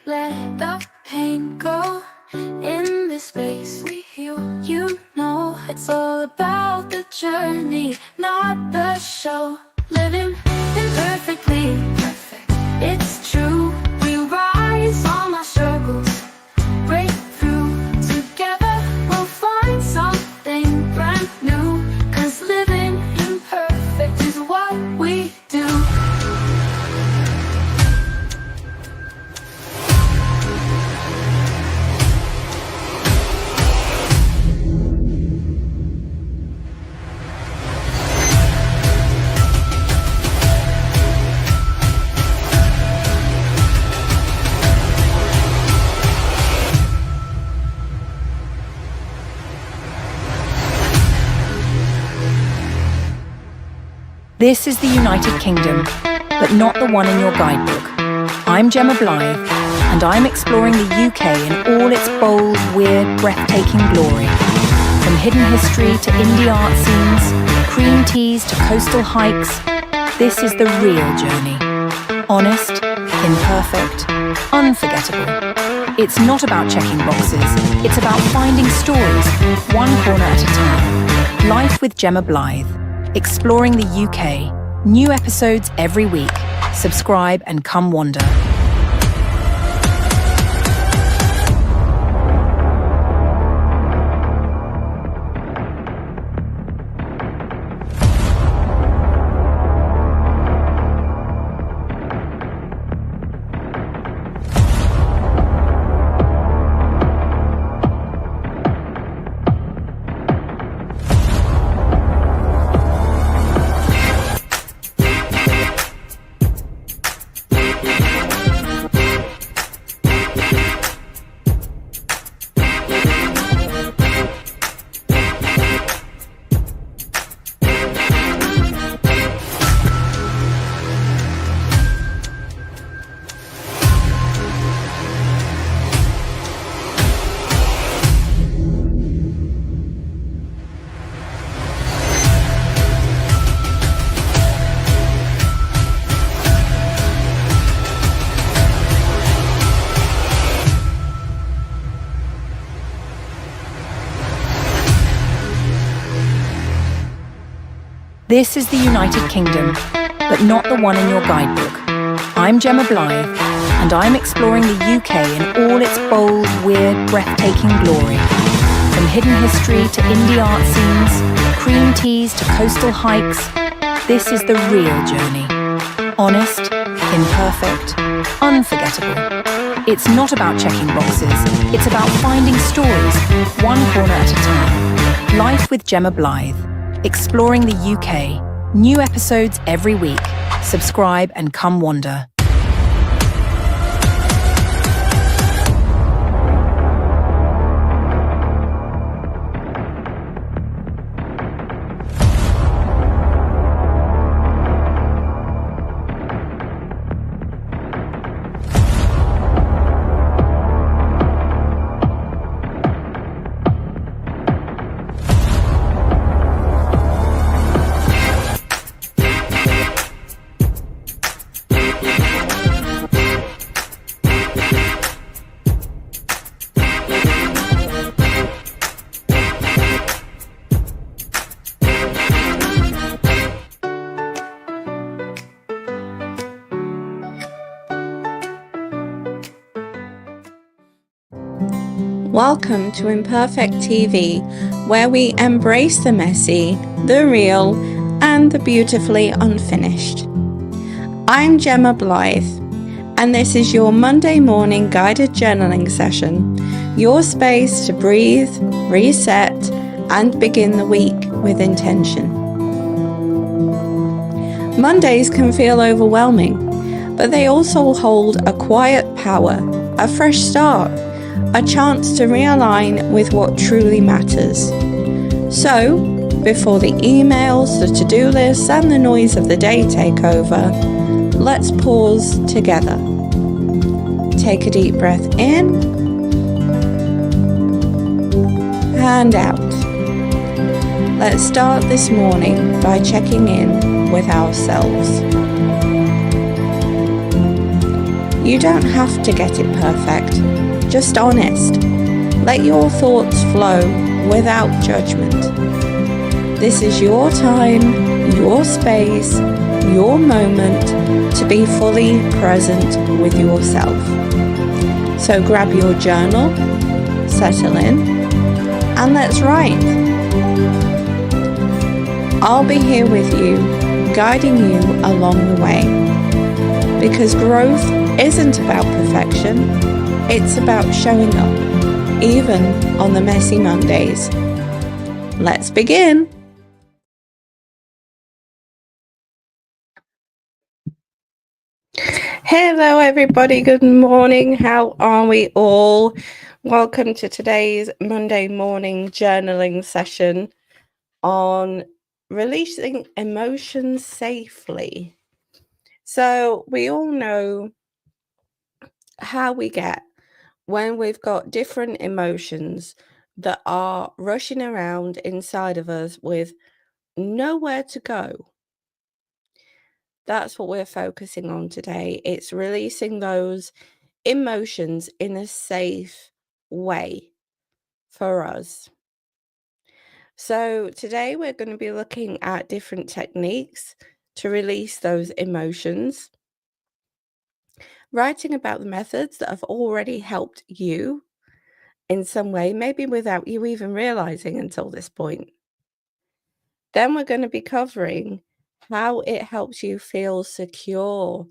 let the pain go. In this space we heal. You know it's all about the journey, not the show. Living imperfectly perfect, it's true. We rise on our struggles, break through. Together we'll find something brand new. 'Cause living imperfect is what we do. This is the United Kingdom, but not the one in your guidebook. I'm Jemma Blythe, and I'm exploring the UK in all its bold, weird, breathtaking glory. From hidden history to indie art scenes, cream teas to coastal hikes, this is the real journey. Honest, imperfect, unforgettable. It's not about checking boxes, it's about finding stories, one corner at a time. Life with Jemma Blythe. Exploring the UK. New episodes every week. Subscribe and come wander. This is the United Kingdom, but not the one in your guidebook. I'm Jemma Blythe, and I'm exploring the UK in all its bold, weird, breathtaking glory. From hidden history to indie art scenes, cream teas to coastal hikes, this is the real journey. Honest, imperfect, unforgettable. It's not about checking boxes, it's about finding stories, one corner at a time. Life with Jemma Blythe. Exploring the UK. New episodes every week. Subscribe and come wander. Welcome to Imperfect TV, where we embrace the messy, the real, and the beautifully unfinished. I'm Jemma Blythe, and this is your Monday morning guided journaling session, your space to breathe, reset, and begin the week with intention. Mondays can feel overwhelming, but they also hold a quiet power, a fresh start, a chance to realign with what truly matters. So, before the emails, the to-do lists, and the noise of the day take over, let's pause together. Take a deep breath in and out. Let's start this morning by checking in with ourselves. You don't have to get it perfect, just honest. Let your thoughts flow without judgment. This is your time, your space, your moment to be fully present with yourself. So grab your journal, settle in, and let's write. I'll be here with you, guiding you along the way. Because growth isn't about perfection, it's about showing up, even on the messy Mondays. Let's begin. Hello everybody, good morning. How are we all? Welcome to today's Monday morning journaling session on releasing emotions safely. So we all know how we get when we've got different emotions that are rushing around inside of us with nowhere to go. That's what we're focusing on today. It's releasing those emotions in a safe way for us. So today we're going to be looking at different techniques to release those emotions, writing about the methods that have already helped you in some way, maybe without you even realizing until this point. Then we're going to be covering how it helps you feel secure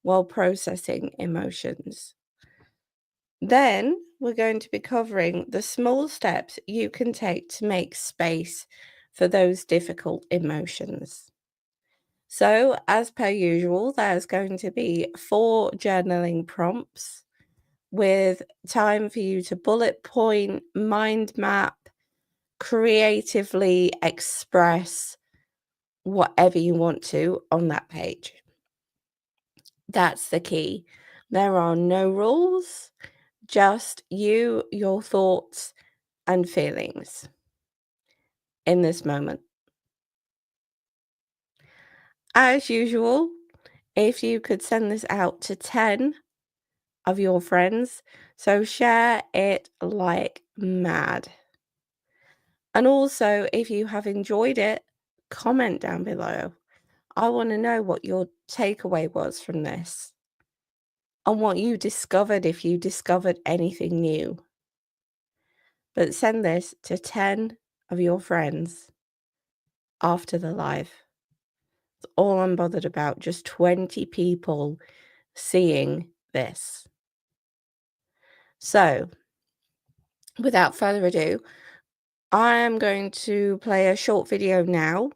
while processing emotions. Then we're going to be covering the small steps you can take to make space for those difficult emotions. So, as per usual, there's going to be 4 journaling prompts with time for you to bullet point, mind map, creatively express whatever you want to on that page. That's the key. There are no rules, just you, your thoughts, and feelings in this moment. As usual, if you could send this out to 10 of your friends, so share it like mad. And also, if you have enjoyed it, comment down below. I want to know what your takeaway was from this and what you discovered, if you discovered anything new. But send this to 10 of your friends after the live. That's all I'm bothered about, just 20 people seeing this. So, without further ado, I am going to play a short video now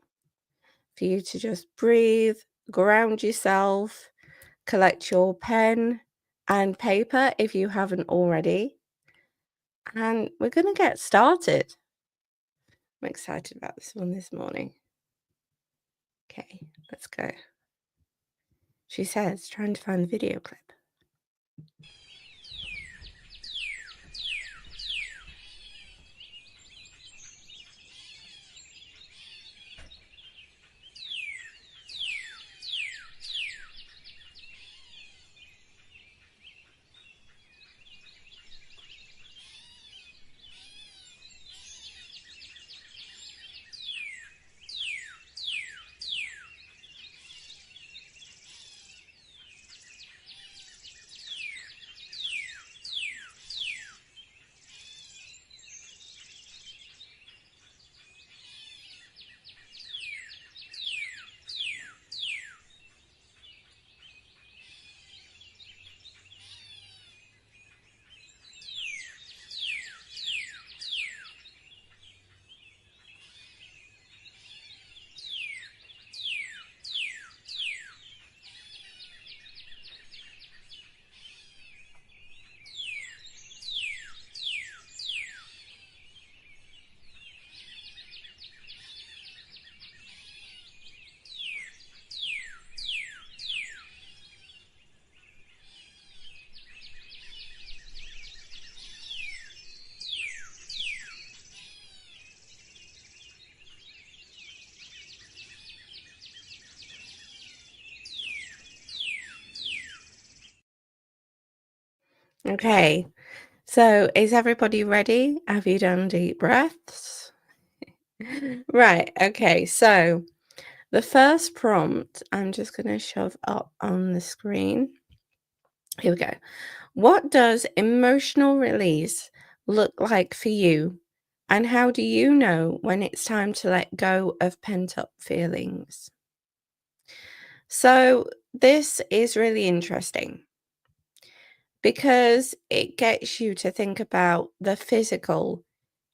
for you to just breathe, ground yourself, collect your pen and paper if you haven't already, and we're going to get started. I'm excited about this one this morning. Okay, let's go. She says, trying to find the video clip. Okay, so is everybody ready? Have you done deep breaths? Right, okay, so the first prompt I'm just going to shove up on the screen. Here we go. What does emotional release look like for you? And how do you know when it's time to let go of pent-up feelings? So this is really interesting because it gets you to think about the physical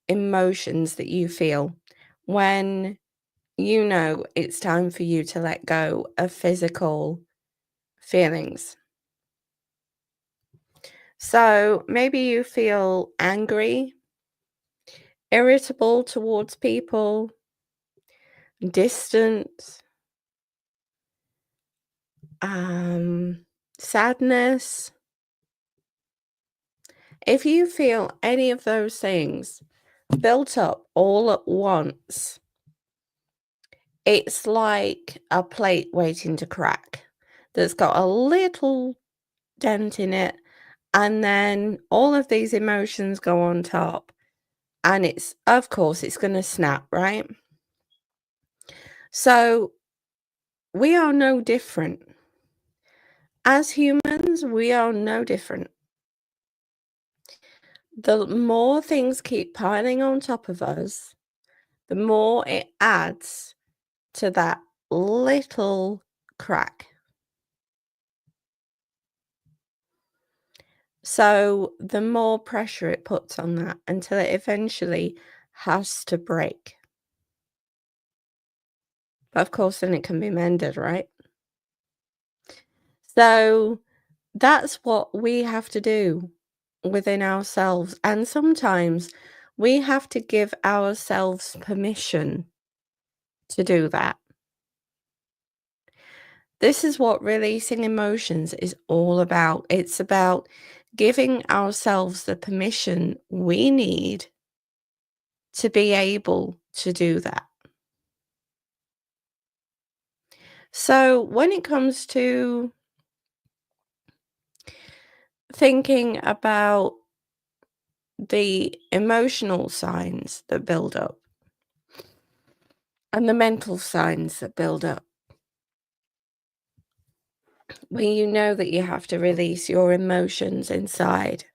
emotions that you feel when you know it's time for you to let go of physical feelings. So maybe you feel angry, irritable towards people, distant, sadness. If you feel any of those things built up all at once, it's like a plate waiting to crack that's got a little dent in it, and then all of these emotions go on top, and it's, of course, it's going to snap, right? So we are no different. As humans, we are no different. The more things keep piling on top of us, the more it adds to that little crack. So the more pressure it puts on that until it eventually has to break. But of course, then it can be mended, right? So that's what we have to do within ourselves. And sometimes we have to give ourselves permission to do that. This is what releasing emotions is all about. It's about giving ourselves the permission we need to be able to do that. So when it comes to thinking about the emotional signs that build up and the mental signs that build up, when you know that you have to release your emotions inside,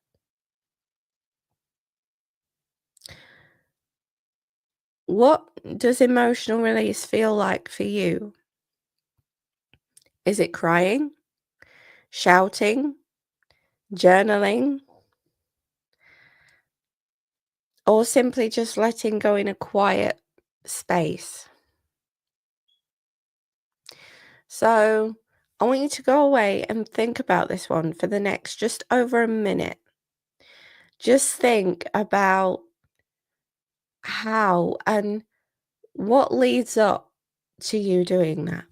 what does emotional release feel like for you? Is it crying, shouting, journaling, or simply just letting go in a quiet space? So I want you to go away and think about this one for the next just over a minute. Just think about how and what leads up to you doing that.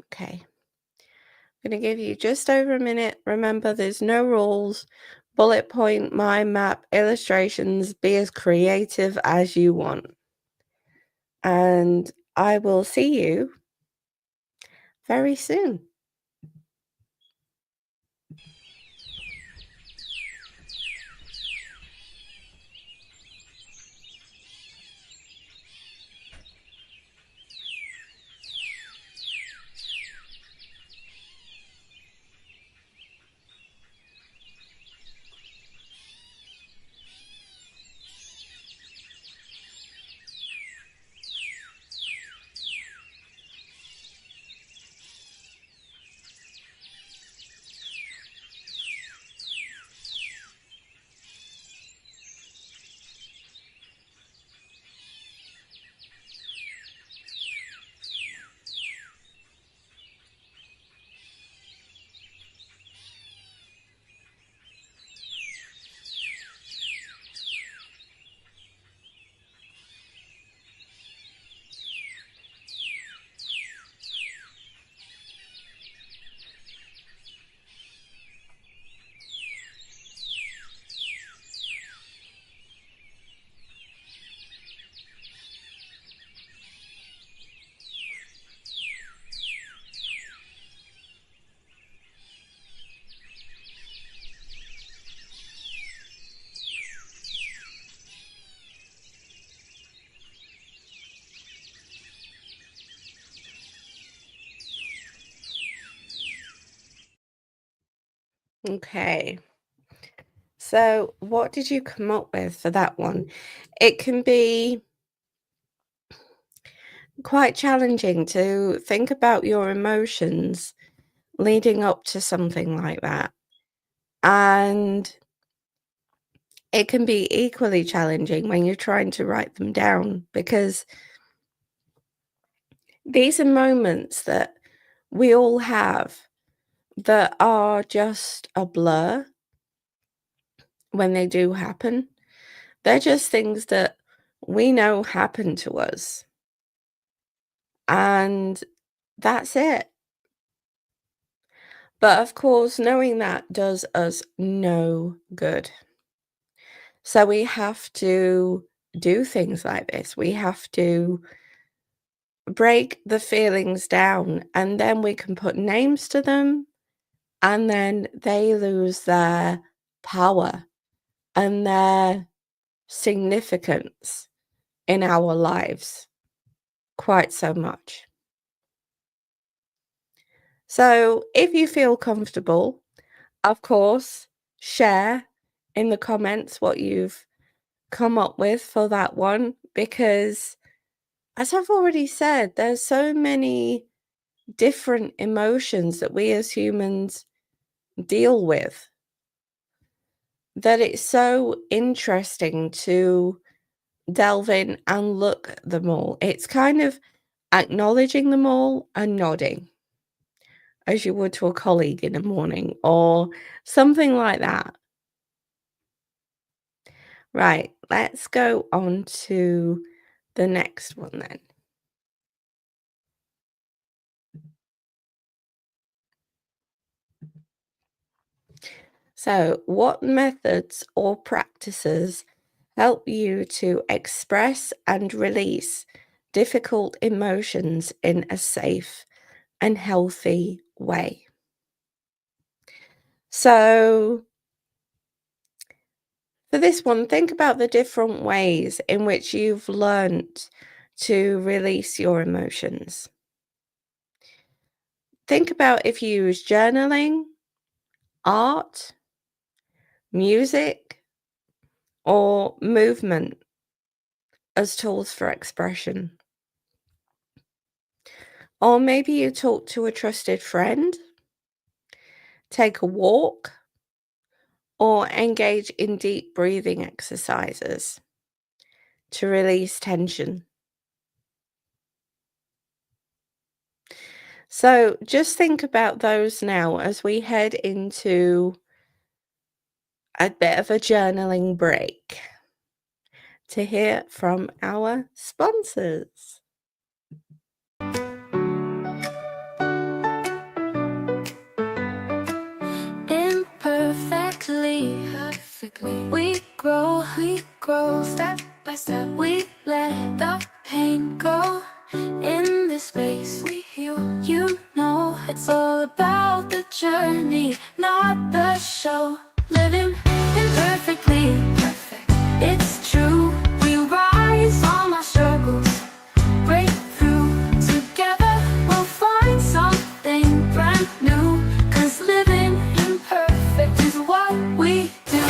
Okay. I'm going to give you just over a minute. Remember, there's no rules. Bullet point, mind map, illustrations. Be as creative as you want. And I will see you very soon. Okay. So, what did you come up with for that one? It can be quite challenging to think about your emotions leading up to something like that. And it can be equally challenging when you're trying to write them down, because these are moments that we all have that are just a blur when they do happen. They're just things that we know happen to us. And that's it. But of course, knowing that does us no good. So we have to do things like this. We have to break the feelings down, and then we can put names to them, and then they lose their power and their significance in our lives quite so much. So if you feel comfortable, of course, share in the comments what you've come up with for that one, because as I've already said, there's so many different emotions that we as humans deal with that it's so interesting to delve in and look at them all. It's kind of acknowledging them all and nodding, as you would to a colleague in the morning or something like that. Right, let's go on to the next one then. So, what methods or practices help you to express and release difficult emotions in a safe and healthy way? So, for this one, think about the different ways in which you've learnt to release your emotions. Think about if you use journaling, art, music, or movement as tools for expression. Or maybe you talk to a trusted friend, take a walk, or engage in deep breathing exercises to release tension. So just think about those now as we head into a bit of a journaling break to hear from our sponsors. Imperfectly, perfectly. We grow step by step. We let the pain go. In this space, we heal. You know, it's all about the journey, not the show. Living imperfectly, perfect. It's true. We rise on our struggles, break through. Together, we'll find something brand new. 'Cause living imperfect is what we do.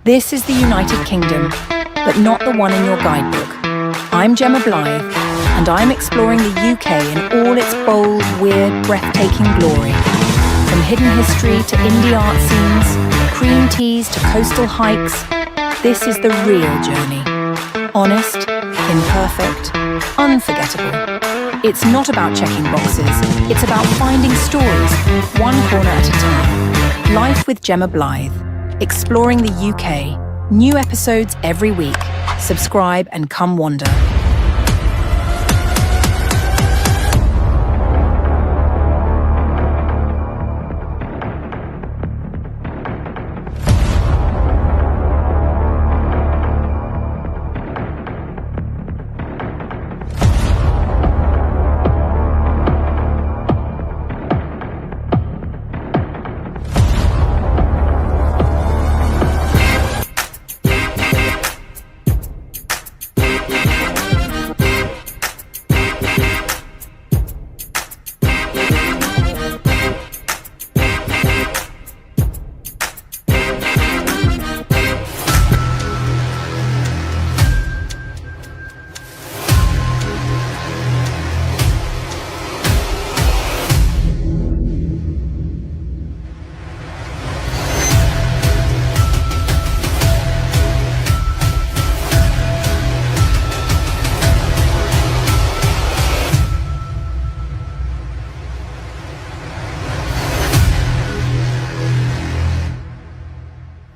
This is the United Kingdom, but not the one in your guidebook. I'm Jemma Blythe, and I'm exploring the UK in all its bold, weird, breathtaking glory. From hidden history to indie art scenes, cream teas to coastal hikes, this is the real journey. Honest, imperfect, unforgettable. It's not about checking boxes, it's about finding stories, one corner at a time. Life with Jemma Blythe. Exploring the UK. New episodes every week. Subscribe and come wander.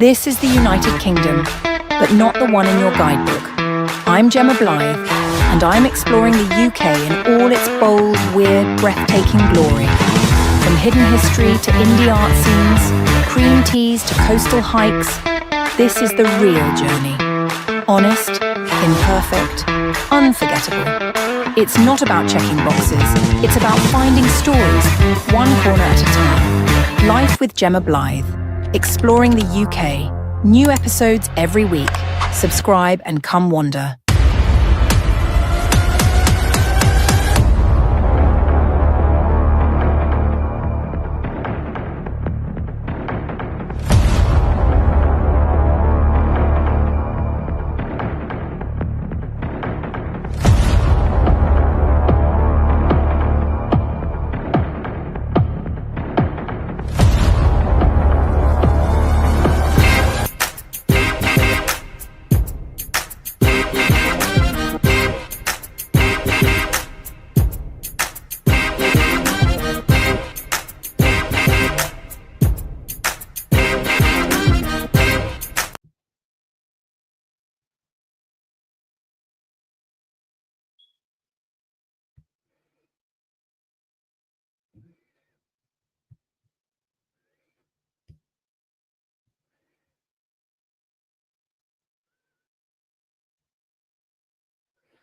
This is the United Kingdom, but not the one in your guidebook. I'm Jemma Blythe, and I'm exploring the UK in all its bold, weird, breathtaking glory. From hidden history to indie art scenes, cream teas to coastal hikes, this is the real journey. Honest, imperfect, unforgettable. It's not about checking boxes, it's about finding stories, one corner at a time. Life with Jemma Blythe, exploring the UK. New episodes every week. Subscribe and come wander.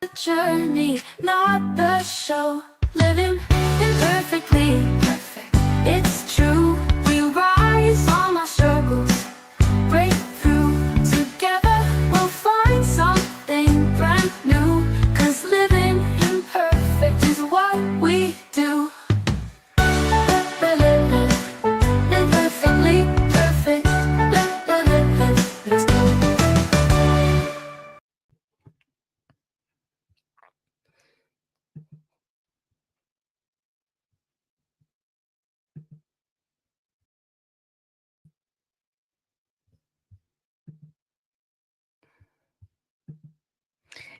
The journey, not the show. Living imperfectly perfect. It's true. We rise on our struggles, break through. Together we'll find something brand new. 'Cause living imperfect is what we do. Imperfectly perfect. Let's go.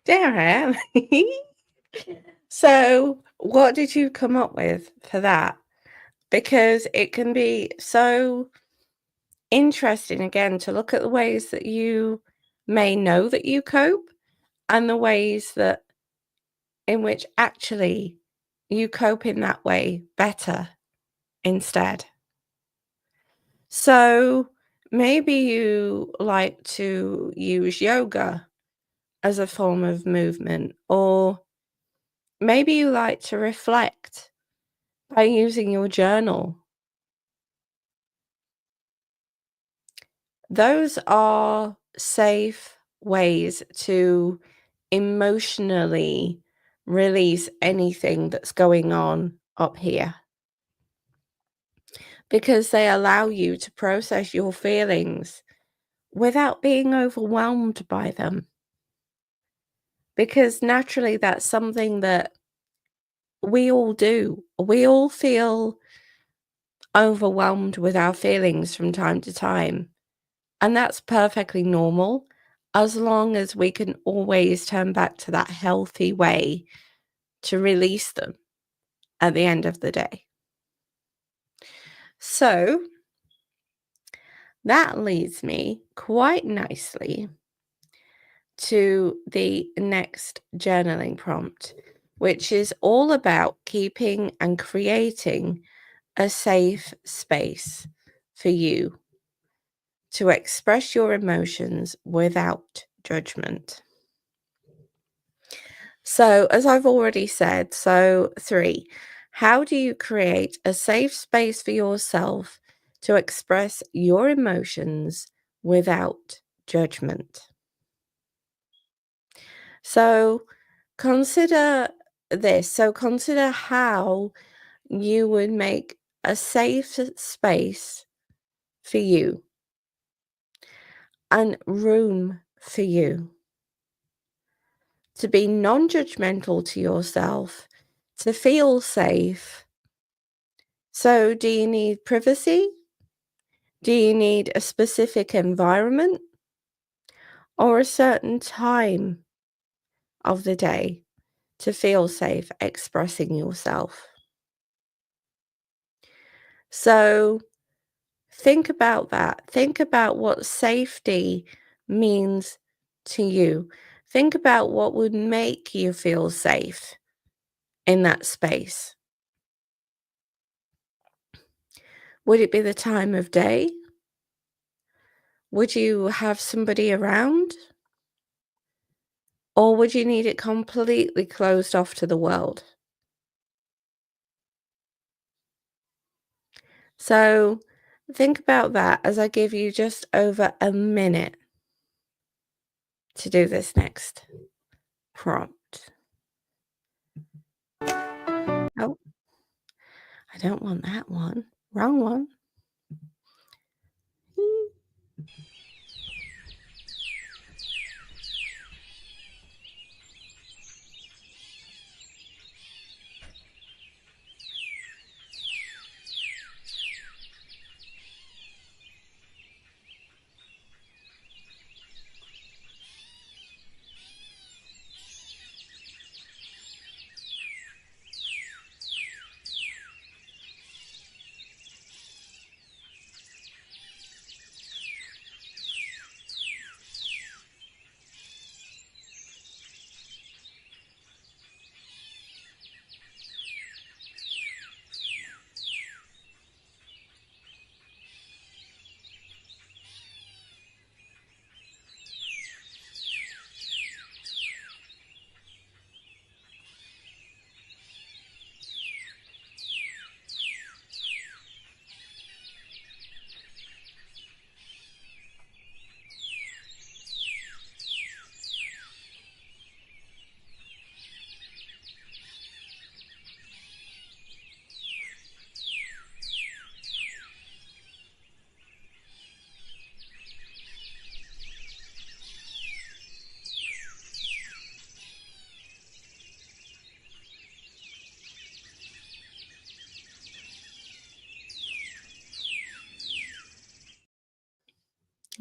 There I am. So, what did you come up with for that? Because it can be so interesting again to look at the ways that you may know that you cope and the ways that in which actually you cope in that way better instead. So, maybe you like to use yoga as a form of movement, or maybe you like to reflect by using your journal. Those are safe ways to emotionally release anything that's going on up here because they allow you to process your feelings without being overwhelmed by them. Because naturally, that's something that we all do. We all feel overwhelmed with our feelings from time to time. And that's perfectly normal as long as we can always turn back to that healthy way to release them at the end of the day. So that leads me quite nicely to the next journaling prompt, which is all about keeping and creating a safe space for you to express your emotions without judgment. So, as I've already said, 3, how do you create a safe space for yourself to express your emotions without judgment? So, consider this. So, consider how you would make a safe space for you and room for you to be non-judgmental to yourself, to feel safe. So, do you need privacy? Do you need a specific environment or a certain time of the day to feel safe expressing yourself? So, Think about that. Think about what safety means to you. Think about what would make you feel safe in that space. Would it be the time of day? Would you have somebody around? Or would you need it completely closed off to the world? So think about that as I give you just over a minute to do this next prompt. Oh, I don't want that one. Wrong one.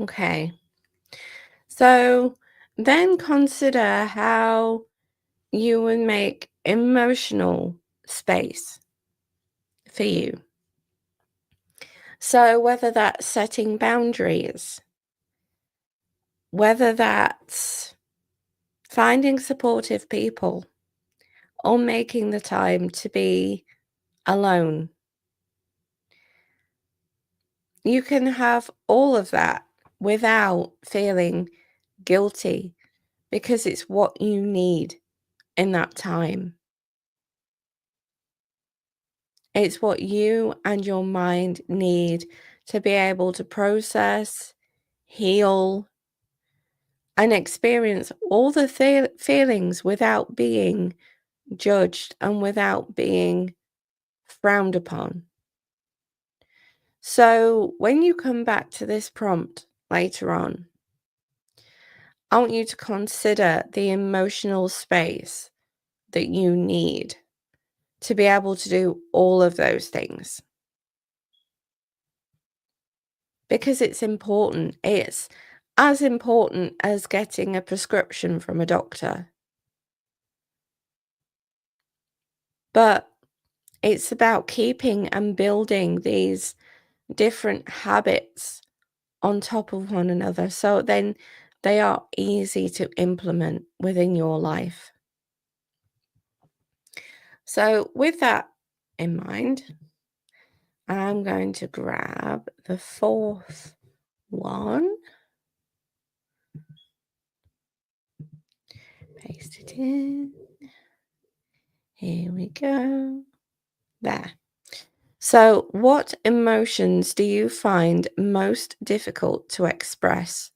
Okay. So then consider how you would make emotional space for you. So whether that's setting boundaries, whether that's finding supportive people, or making the time to be alone. You can have all of that without feeling guilty because it's what you need in that time. It's what you and your mind need to be able to process, heal, and experience all the feelings without being judged and without being frowned upon. So when you come back to this prompt later on, I want you to consider the emotional space that you need to be able to do all of those things. Because it's important. It's as important as getting a prescription from a doctor. But it's about keeping and building these different habits on top of one another, so then they are easy to implement within your life. So with that in mind, I'm going to grab the fourth one, paste it in. Here we go. There. So what emotions do you find most difficult to express?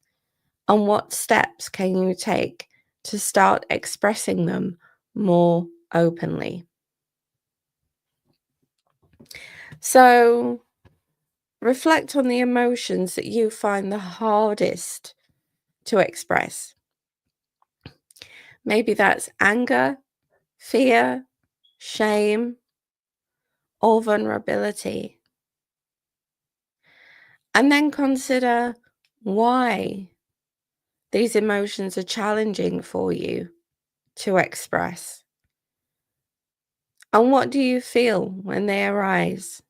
And what steps can you take to start expressing them more openly? So reflect on the emotions that you find the hardest to express. Maybe that's anger, fear, shame, or vulnerability. And then consider why these emotions are challenging for you to express. And what do you feel when they arise?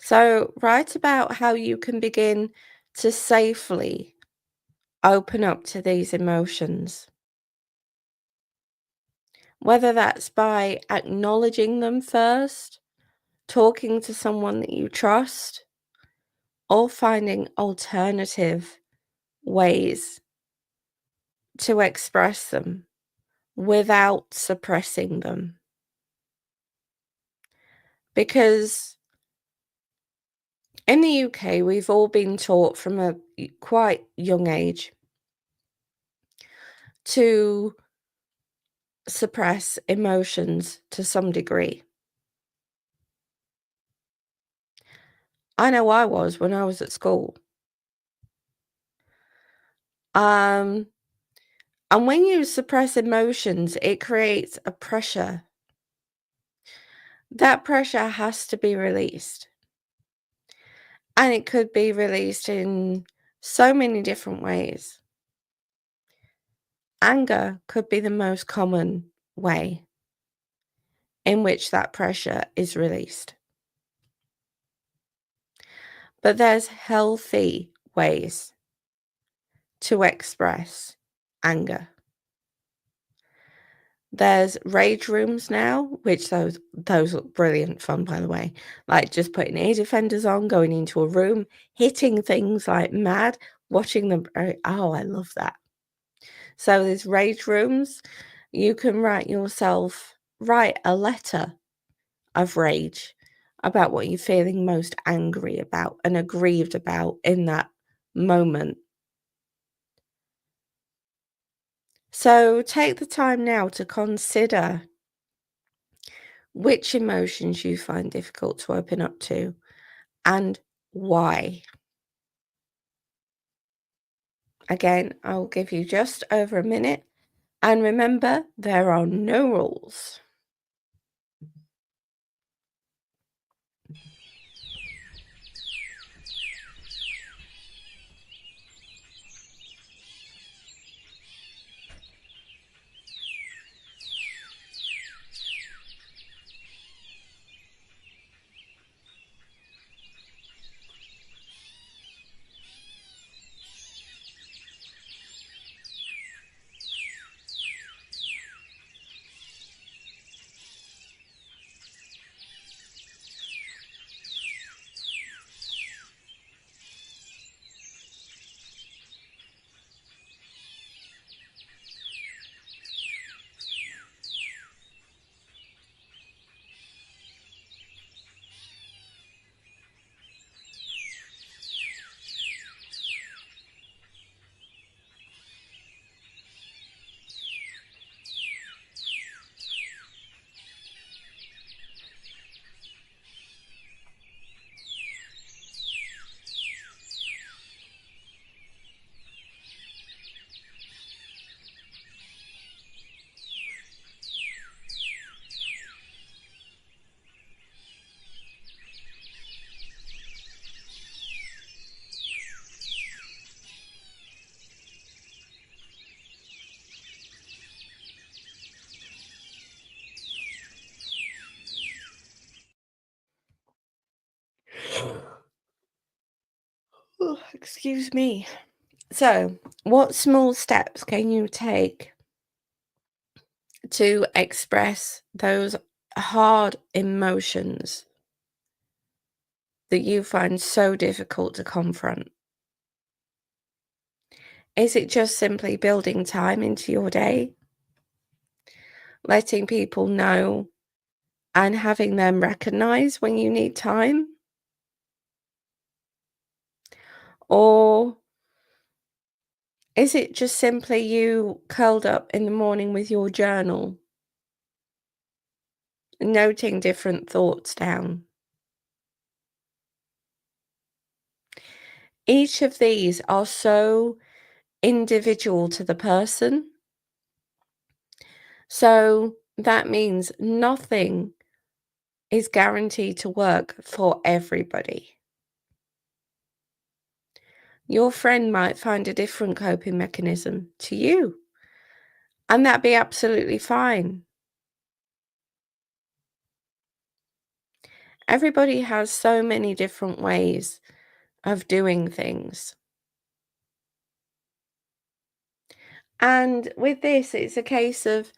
So, write about how you can begin to safely open up to these emotions, whether that's by acknowledging them first, talking to someone that you trust, or finding alternative ways to express them without suppressing them. Because in the UK, we've all been taught from a quite young age to suppress emotions to some degree. I know I was when I was at school. And when you suppress emotions, it creates a pressure. That pressure has to be released. And it could be released in so many different ways. Anger could be the most common way in which that pressure is released. But there's healthy ways to express anger. There's rage rooms now, which those look brilliant fun, by the way. Like just putting ear defenders on, going into a room, hitting things like mad, watching them. Oh, I love that. So there's rage rooms. You can write a letter of rage about what you're feeling most angry about and aggrieved about in that moment. So take the time now to consider which emotions you find difficult to open up to and why. Again, I'll give you just over a minute. And remember, there are no rules. Oh, excuse me. So, what small steps can you take to express those hard emotions that you find so difficult to confront? Is it just simply building time into your day? Letting people know and having them recognize when you need time? Or is it just simply you curled up in the morning with your journal, noting different thoughts down? Each of these are so individual to the person. So that means nothing is guaranteed to work for everybody. Your friend might find a different coping mechanism to you, and that'd be absolutely fine. Everybody has so many different ways of doing things. And with this, it's a case of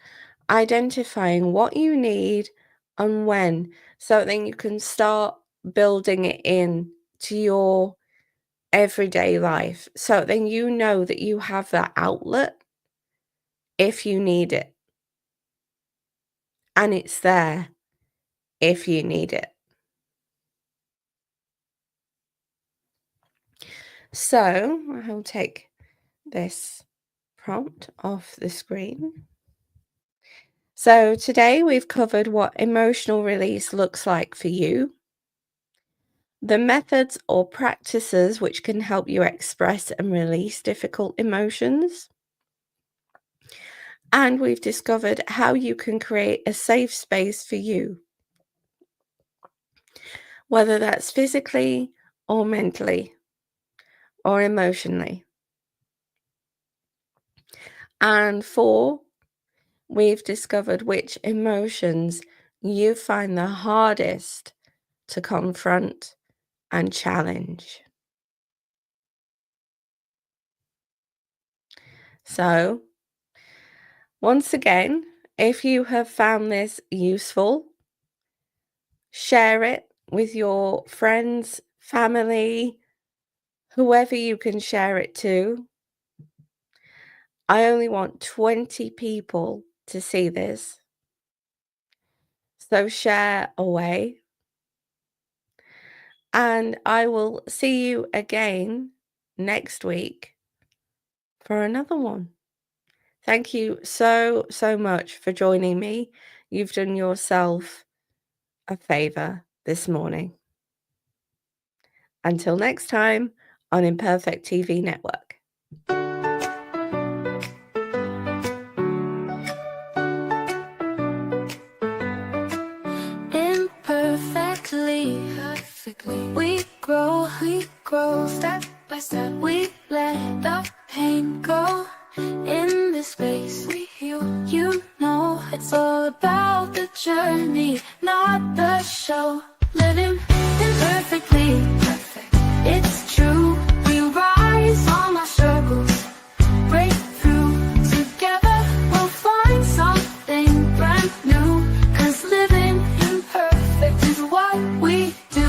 identifying what you need and when, so then you can start building it in to your everyday life. So then you know that you have that outlet if you need it. And it's there if you need it. So I'll take this prompt off the screen. So today we've covered what emotional release looks like for you, the methods or practices which can help you express and release difficult emotions, and we've discovered how you can create a safe space for you, whether that's physically or mentally or emotionally. And 4, we've discovered which emotions you find the hardest to confront and challenge. So, once again, if you have found this useful, share it with your friends, family, whoever you can share it to. I only want 20 people to see this. So share away. And I will see you again next week for another one. Thank you so, so much for joining me. You've done yourself a favor this morning. Until next time on Imperfect TV Network. Imperfectly, perfectly, we grow step by step. We let the pain go. In this space we heal. You know it's all about the journey, not the show. Living imperfectly, perfect. It's true. We rise on our struggles, break through. Together we'll find something brand new. 'Cause living imperfect is what we do.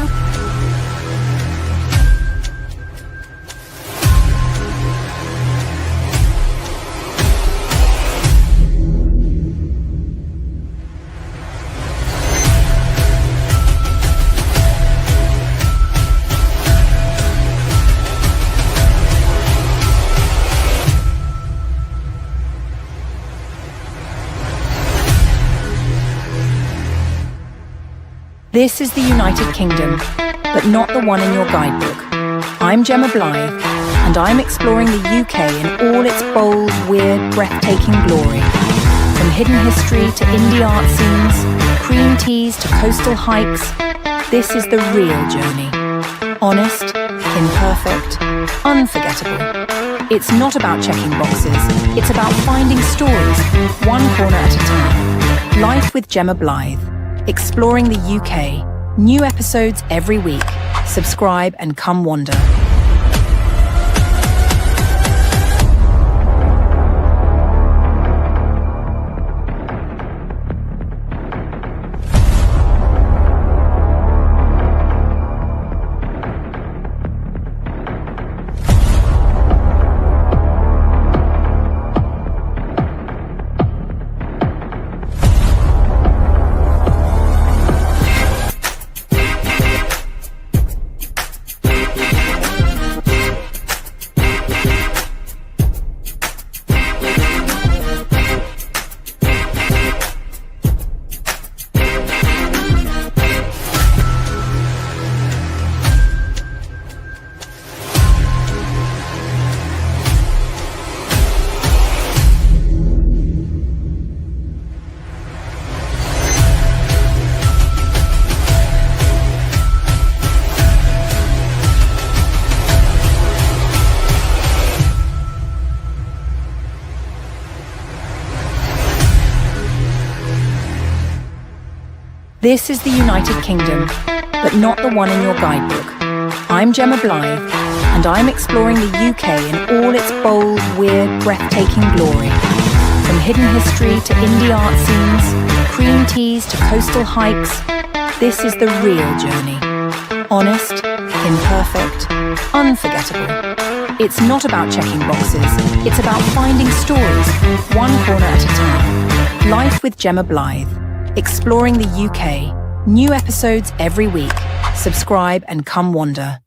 This is the United Kingdom, but not the one in your guidebook. I'm Jemma Blythe, and I'm exploring the UK in all its bold, weird, breathtaking glory. From hidden history to indie art scenes, cream teas to coastal hikes, this is the real journey. Honest, imperfect, unforgettable. It's not about checking boxes, it's about finding stories, one corner at a time. Life with Jemma Blythe. Exploring the UK. New episodes every week. Subscribe and come wander. This is the United Kingdom, but not the one in your guidebook. I'm Jemma Blythe, and I'm exploring the UK in all its bold, weird, breathtaking glory. From hidden history to indie art scenes, cream teas to coastal hikes, this is the real journey. Honest, imperfect, unforgettable. It's not about checking boxes, it's about finding stories, one corner at a time. Life with Jemma Blythe, exploring the UK. New episodes every week. Subscribe and come wander.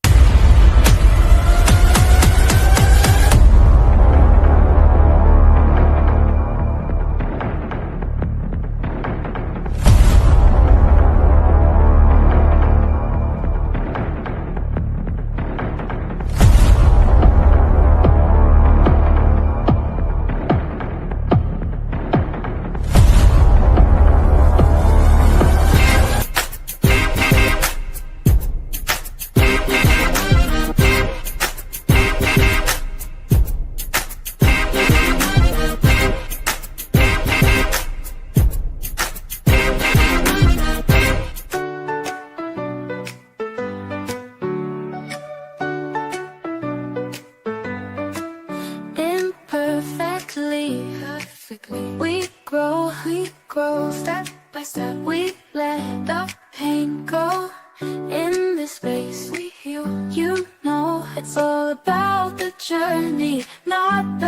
Perfectly, we grow step by step. We let the pain go. In this space we heal. You know it's all about the journey, not